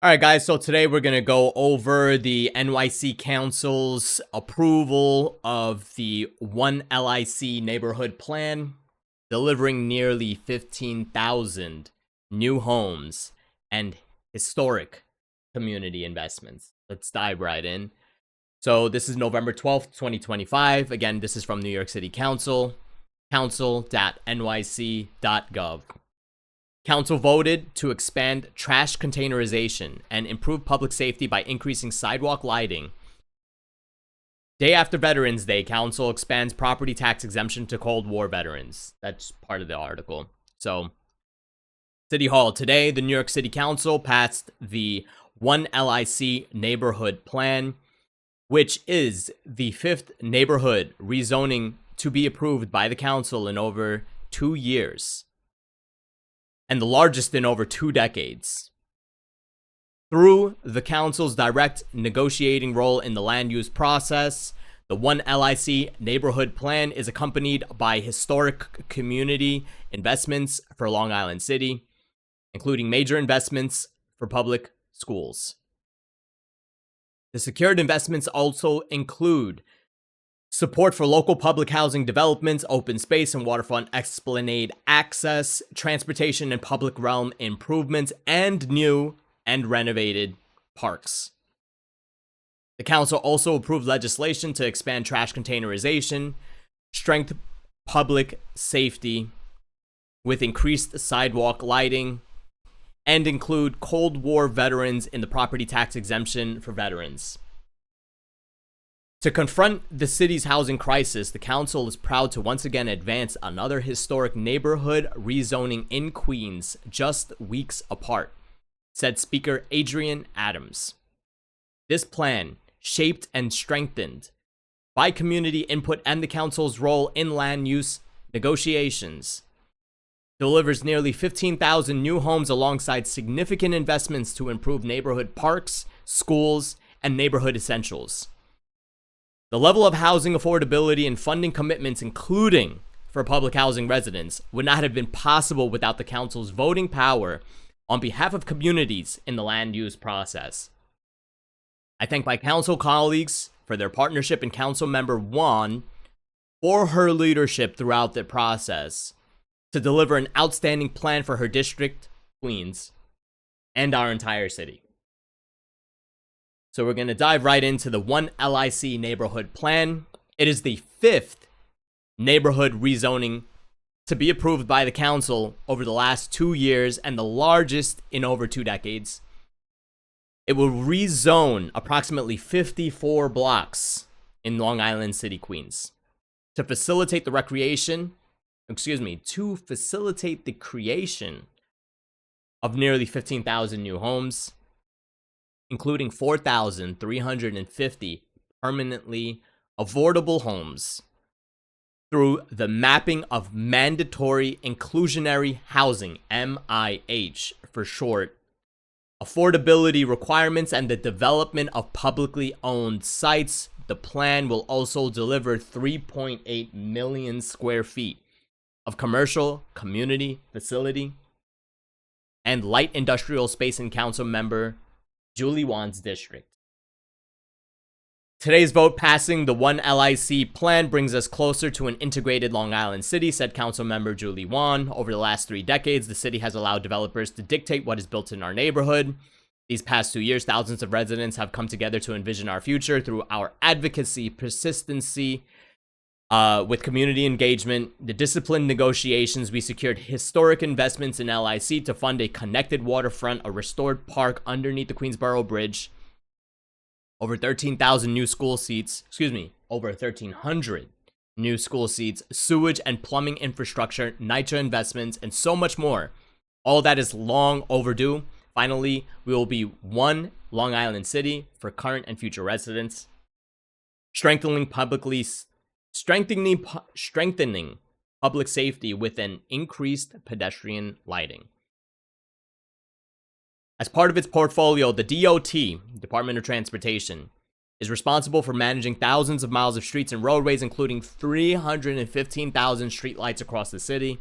All right, guys, so today we're going to go over the NYC Council's approval of the OneLIC neighborhood plan, delivering nearly 15,000 new homes and historic community investments. Let's dive right in. So this is November 12th, 2025. Again, this is from New York City Council, council.nyc.gov. Council voted to expand trash containerization and improve public safety by increasing sidewalk lighting. Day after Veterans Day, Council expands property tax exemption to Cold War veterans. That's part of the article. So, City Hall. Today, the New York City Council passed the OneLIC neighborhood plan, which is the fifth neighborhood rezoning to be approved by the council in over 2 years, and the largest in over 2 decades. Through the council's direct negotiating role in the land use process, the OneLIC neighborhood plan is accompanied by historic community investments for Long Island City, including major investments for public schools. The secured investments also include support for local public housing developments, open space and waterfront esplanade access, transportation and public realm improvements, and new and renovated parks. The council also approved legislation to expand trash containerization, strengthen public safety with increased sidewalk lighting, and include Cold War veterans in the property tax exemption for veterans. To confront the city's housing crisis, the council is proud to once again advance another historic neighborhood rezoning in Queens, just weeks apart, said Speaker Adrian Adams. This plan, shaped and strengthened by community input and the council's role in land use negotiations, delivers nearly 15,000 new homes alongside significant investments to improve neighborhood parks, schools, and neighborhood essentials. The level of housing affordability and funding commitments, including for public housing residents, would not have been possible without the council's voting power on behalf of communities in the land use process. I thank my council colleagues for their partnership and council member Juan for her leadership throughout the process to deliver an outstanding plan for her district, Queens, and our entire city. So we're going to dive right into the OneLIC neighborhood plan. It is the fifth neighborhood rezoning to be approved by the council over the last 2 years and the largest in over 2 decades. It will rezone approximately 54 blocks in Long Island City, Queens, to facilitate the creation of nearly 15,000 new homes, including 4,350 permanently affordable homes through the mapping of mandatory inclusionary housing, MIH for short, affordability requirements, and the development of publicly owned sites. The plan will also deliver 3.8 million square feet of commercial, community, facility, and light industrial space in council member Julie Wan's district. Today's vote passing the OneLIC plan brings us closer to an integrated Long Island City, said council member Julie Wan. Over the last 3 decades, the city has allowed developers to dictate what is built in our neighborhood. These past 2 years, thousands of residents have come together to envision our future through our advocacy, persistency, with community engagement, the disciplined negotiations. We secured historic investments in LIC to fund a connected waterfront, a restored park underneath the Queensboro Bridge, over 13,000 new school seats, over 1,300 new school seats, sewage and plumbing infrastructure, NYCHA investments, and so much more. All that is long overdue. Finally, we will be one Long Island City for current and future residents, strengthening public safety with an increased pedestrian lighting. As part of its portfolio, the DOT, Department of Transportation, is responsible for managing thousands of miles of streets and roadways, including 315,000 streetlights across the city.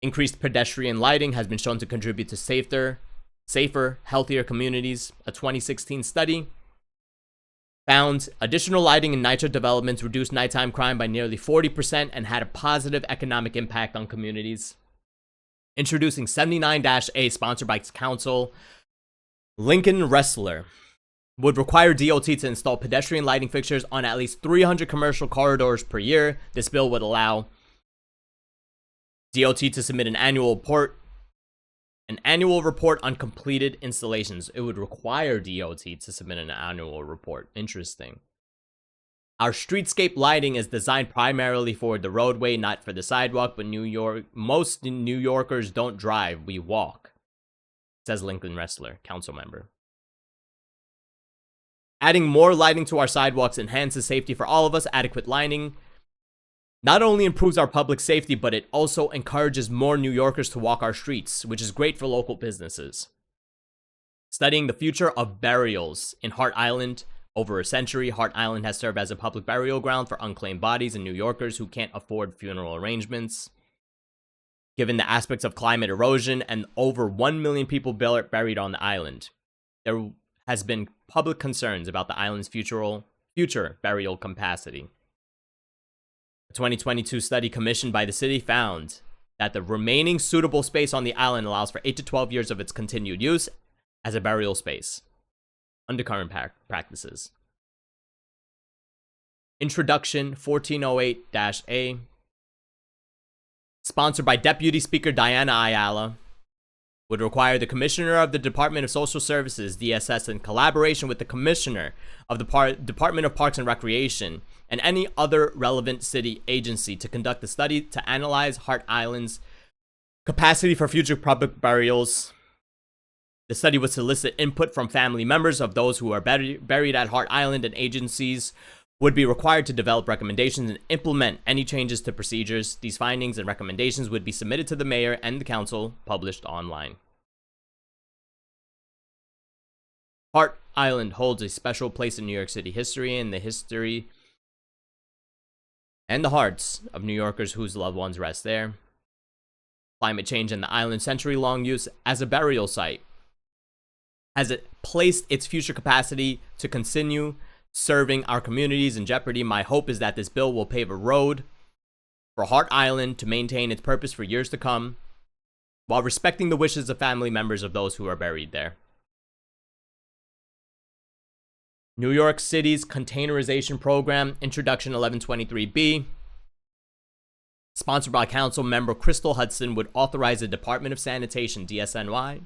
Increased pedestrian lighting has been shown to contribute to safer Safer, Healthier Communities, a 2016 study, found additional lighting in NYCHA developments reduced nighttime crime by nearly 40% and had a positive economic impact on communities. Introducing 79-A, sponsored by Council, Lincoln Wrestler, would require DOT to install pedestrian lighting fixtures on at least 300 commercial corridors per year. This bill would allow DOT to submit an annual report on completed installations. It would require DOT to submit an annual report. Interesting. Our streetscape lighting is designed primarily for the roadway, not for the sidewalk, but most New Yorkers don't drive, we walk, says Lincoln Wrestler, council member. Adding more lighting to our sidewalks enhances safety for all of us. Adequate lighting not only improves our public safety, but it also encourages more New Yorkers to walk our streets, which is great for local businesses. Studying the future of burials in Hart Island. Over a century, Hart Island has served as a public burial ground for unclaimed bodies and New Yorkers who can't afford funeral arrangements. Given the aspects of climate erosion and over 1 million people buried on the island, there has been public concerns about the island's future burial capacity. A 2022 study commissioned by the city found that the remaining suitable space on the island allows for 8 to 12 years of its continued use as a burial space under current practices. Introduction 1408-A, sponsored by Deputy Speaker Diana Ayala, would require the Commissioner of the Department of Social Services, DSS, in collaboration with the Commissioner of the Department of Parks and Recreation and any other relevant city agency to conduct a study to analyze Hart Island's capacity for future public burials. The study would solicit input from family members of those who are buried at Hart Island, and agencies would be required to develop recommendations and implement any changes to procedures. These findings and recommendations would be submitted to the mayor and the council, published online. Hart Island holds a special place in New York City history and the history and the hearts of New Yorkers whose loved ones rest there. Climate change and the island's century-long use as a burial site has it placed its future capacity to continue serving our communities in jeopardy. My hope is that this bill will pave a road for Hart Island to maintain its purpose for years to come, while respecting the wishes of family members of those who are buried there. New York City's containerization program, Introduction 1123B, sponsored by Council Member Crystal Hudson, would authorize the Department of Sanitation, DSNY,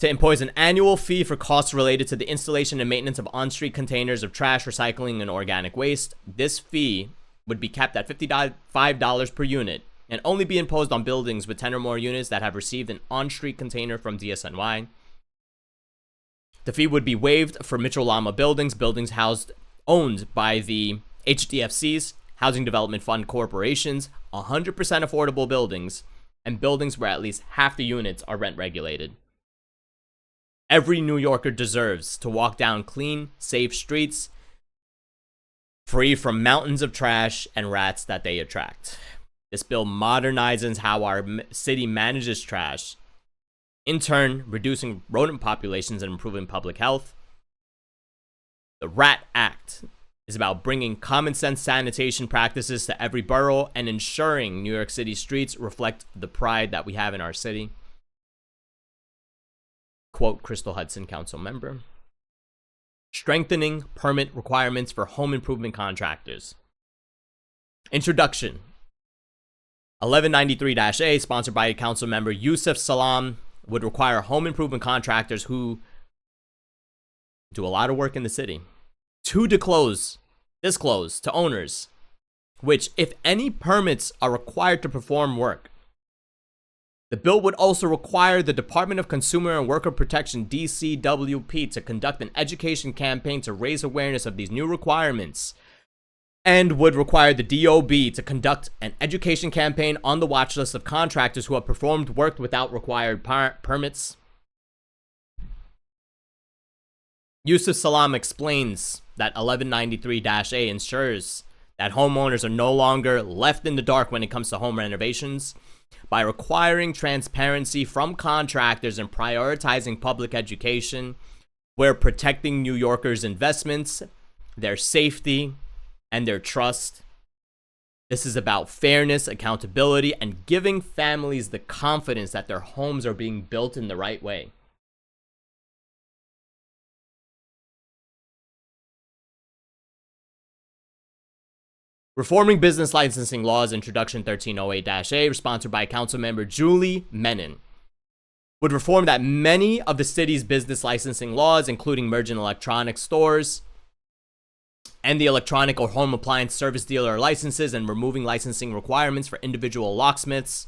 to impose an annual fee for costs related to the installation and maintenance of on-street containers of trash, recycling, and organic waste. This fee would be capped at $55 per unit and only be imposed on buildings with 10 or more units that have received an on-street container from DSNY. The fee would be waived for Mitchell-Lama buildings owned by the HDFCs, Housing Development Fund corporations, 100% affordable buildings, and buildings where at least half the units are rent regulated. Every New Yorker deserves to walk down clean, safe streets, free from mountains of trash and rats that they attract. This bill modernizes how our city manages trash, in turn reducing rodent populations and improving public health. The Rat Act is about bringing common sense sanitation practices to every borough and ensuring New York City streets reflect the pride that we have in our city. Quote Crystal Hudson, council member. Strengthening permit requirements for home improvement contractors. Introduction 1193-A, sponsored by council member Yusuf Salam, would require home improvement contractors who do a lot of work in the city to disclose to owners which, if any, permits are required to perform work. The bill would also require the Department of Consumer and Worker Protection, DCWP, to conduct an education campaign to raise awareness of these new requirements, and would require the DOB to conduct an education campaign on the watch list of contractors who have performed work without required permits. Yusuf Salam explains that 1193-A ensures that homeowners are no longer left in the dark when it comes to home renovations. By requiring transparency from contractors and prioritizing public education, we're protecting New Yorkers' investments, their safety, and their trust. This is about fairness, accountability, and giving families the confidence that their homes are being built in the right way. Reforming Business Licensing Laws, Introduction 1308-A, sponsored by Councilmember Julie Menon, would reform that many of the city's business licensing laws, including merchant electronics stores and the electronic or home appliance service dealer licenses, and removing licensing requirements for individual locksmiths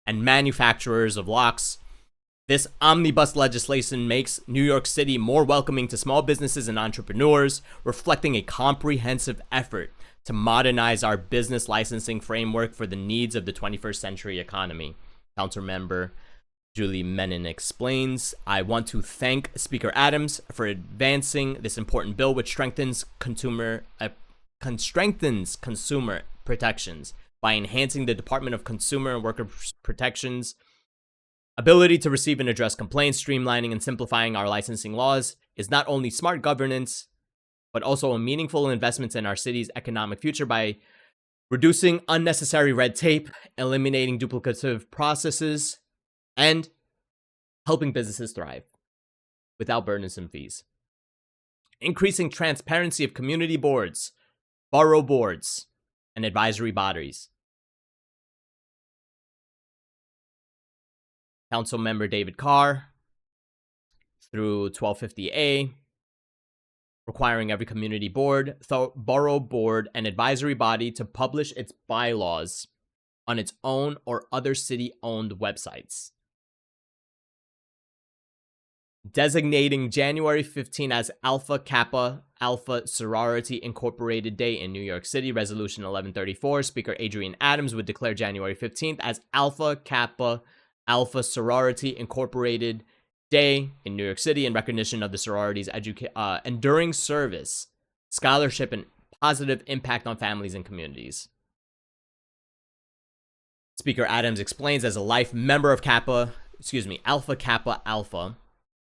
and manufacturers of locks. This omnibus legislation makes New York City more welcoming to small businesses and entrepreneurs, reflecting a comprehensive effort to modernize our business licensing framework for the needs of the 21st century economy. Councilmember Julie Menon explains, I want to thank Speaker Adams for advancing this important bill, which strengthens consumer protections by enhancing the Department of Consumer and Worker Protection's ability to receive and address complaints. Streamlining and simplifying our licensing laws is not only smart governance, but also a meaningful investment in our city's economic future by reducing unnecessary red tape, eliminating duplicative processes, and helping businesses thrive without burdensome fees. Increasing transparency of community boards, borough boards, and advisory bodies. Councilmember David Carr, through 1250A, requiring every community board, borough board, and advisory body to publish its bylaws on its own or other city-owned websites. Designating January 15 as Alpha Kappa Alpha Sorority Incorporated Day in New York City. Resolution 1134, Speaker Adrian Adams would declare January 15th as Alpha Kappa Alpha Sorority Incorporated Day in New York City in recognition of the sorority's enduring service, scholarship, and positive impact on families and communities. Speaker Adams explains, as a life member of Alpha Kappa Alpha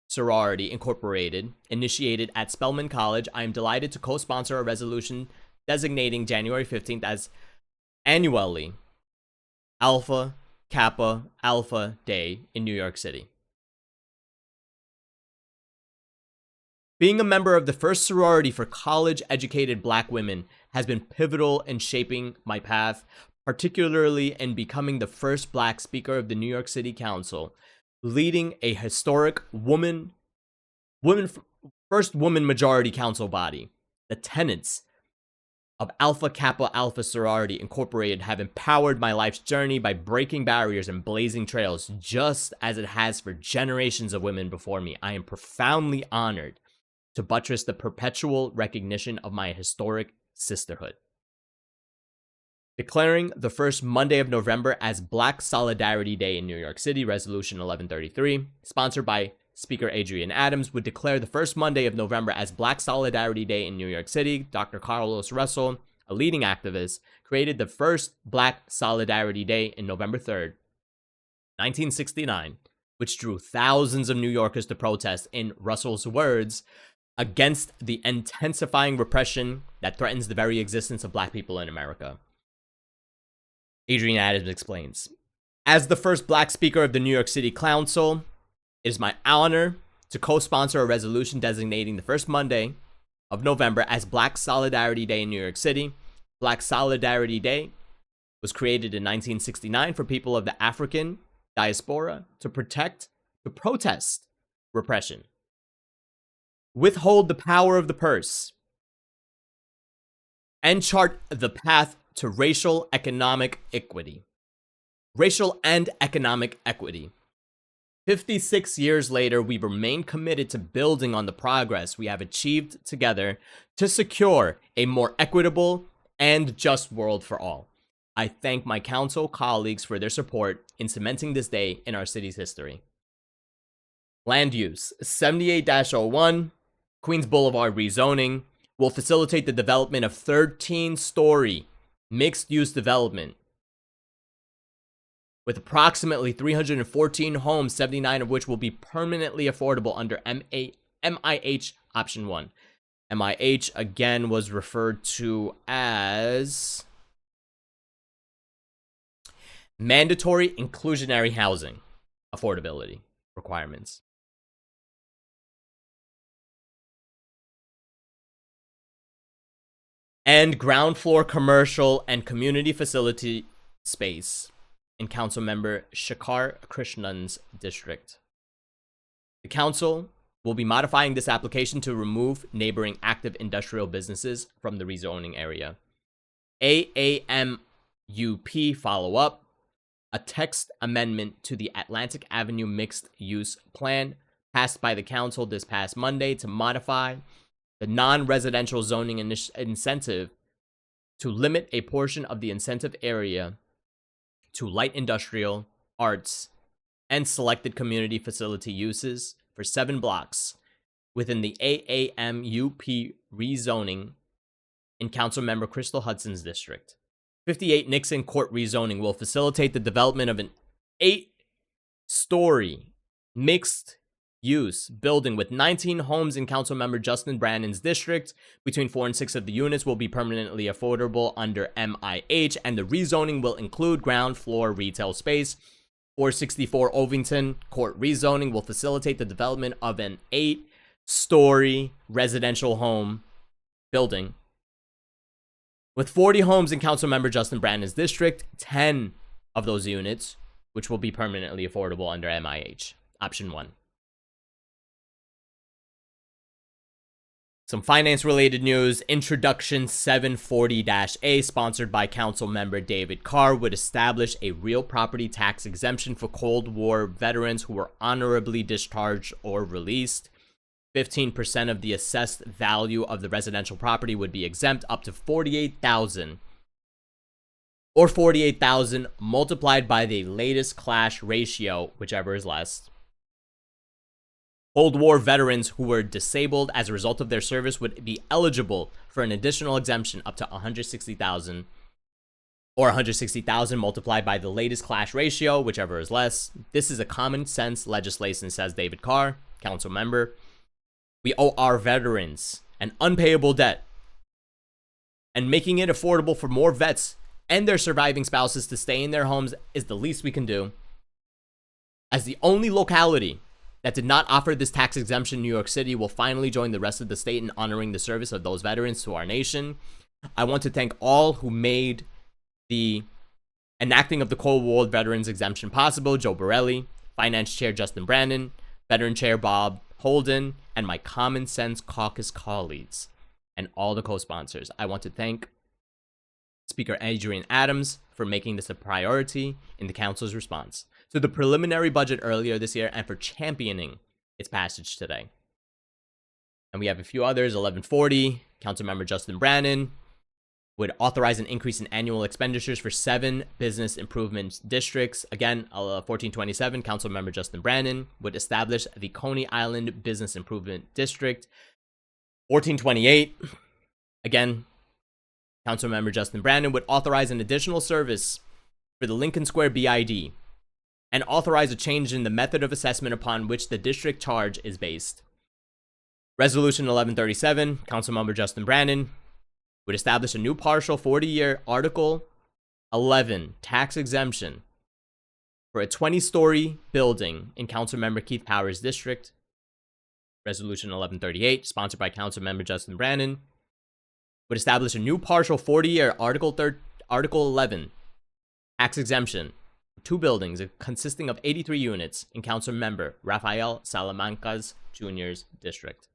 Sorority Incorporated, initiated at Spelman College, I am delighted to co-sponsor a resolution designating January 15th as annually Alpha Kappa Alpha Day in New York City. Being a member of the first sorority for college-educated Black women has been pivotal in shaping my path, particularly in becoming the first Black speaker of the New York City Council, leading a historic first woman majority council body. The tenets of Alpha Kappa Alpha Sorority Incorporated have empowered my life's journey by breaking barriers and blazing trails, just as it has for generations of women before me. I am profoundly honored to buttress the perpetual recognition of my historic sisterhood. Declaring the first Monday of November as Black Solidarity Day in New York City, Resolution 1133, sponsored by Speaker Adrian Adams, would declare the first Monday of November as Black Solidarity Day in New York City. Dr. Carlos Russell, a leading activist, created the first Black Solidarity Day in November 3rd, 1969, which drew thousands of New Yorkers to protest, in Russell's words, against the intensifying repression that threatens the very existence of Black people in America. Adrian Adams explains, as the first Black speaker of the New York City Council, it is my honor to co-sponsor a resolution designating the first Monday of November as Black Solidarity Day in New York City. Black Solidarity Day was created in 1969 for people of the African diaspora to protest repression, withhold the power of the purse, and chart the path to racial and economic equity. 56 years later, we remain committed to building on the progress we have achieved together to secure a more equitable and just world for all. I thank my council colleagues for their support in cementing this day in our city's history. Land use 78-01, Queens Boulevard rezoning will facilitate the development of 13-story mixed-use development with approximately 314 homes, 79 of which will be permanently affordable under MIH option 1. MIH, again, was referred to as mandatory inclusionary housing affordability requirements. And ground floor commercial and community facility space in Councilmember Shekhar Krishnan's district. The council will be modifying this application to remove neighboring active industrial businesses from the rezoning area. AAMUP follow-up, a text amendment to the Atlantic Avenue Mixed Use Plan passed by the council this past Monday to modify the non-residential zoning incentive to limit a portion of the incentive area to light industrial, arts, and selected community facility uses for 7 blocks within the AAMUP rezoning in Councilmember Crystal Hudson's district. 58 Nixon Court rezoning will facilitate the development of an 8-story mixed-use building with 19 homes in Councilmember Justin Brannon's district. Between 4 and 6 of the units will be permanently affordable under MIH, and the rezoning will include ground floor retail space. 464 Ovington Court rezoning will facilitate the development of an 8-story residential home building with 40 homes in Councilmember Justin Brannon's district. 10 of those units, which will be permanently affordable under MIH option 1. Some finance-related news. Introduction 740-A, sponsored by Councilmember David Carr, would establish a real property tax exemption for Cold War veterans who were honorably discharged or released. 15% of the assessed value of the residential property would be exempt up to $48,000, or $48,000 multiplied by the latest clash ratio, whichever is less. Cold War veterans who were disabled as a result of their service would be eligible for an additional exemption up to $160,000, or $160,000 multiplied by the latest clash ratio, whichever is less. This is a common sense legislation, says David Carr, council member. We owe our veterans an unpayable debt, and making it affordable for more vets and their surviving spouses to stay in their homes is the least we can do. As the only locality that did not offer this tax exemption, New York City will finally join the rest of the state in honoring the service of those veterans to our nation. I want to thank all who made the enacting of the Cold War Veterans Exemption possible: Joe Borelli, Finance Chair Justin Brannon, Veteran Chair Bob Holden, and my Common Sense Caucus colleagues, and all the co-sponsors. I want to thank Speaker Adrian Adams for making this a priority in the council's response to the preliminary budget earlier this year and for championing its passage today. And we have a few others. 1140, Councilmember Justin Brannon would authorize an increase in annual expenditures for 7 business improvement districts. Again, 1427, Councilmember Justin Brannon would establish the Coney Island Business Improvement District. 1428, again, Councilmember Justin Brannon would authorize an additional service for the Lincoln Square BID and authorize a change in the method of assessment upon which the district charge is based. Resolution 1137, Councilmember Justin Brannon would establish a new partial 40-year Article 11 tax exemption for a 20-story building in Councilmember Keith Powers' district. Resolution 1138, sponsored by Councilmember Justin Brannon, would establish a new partial 40-year Article 11 tax exemption for 2 buildings consisting of 83 units in Councilmember Rafael Salamanca's Jr.'s district.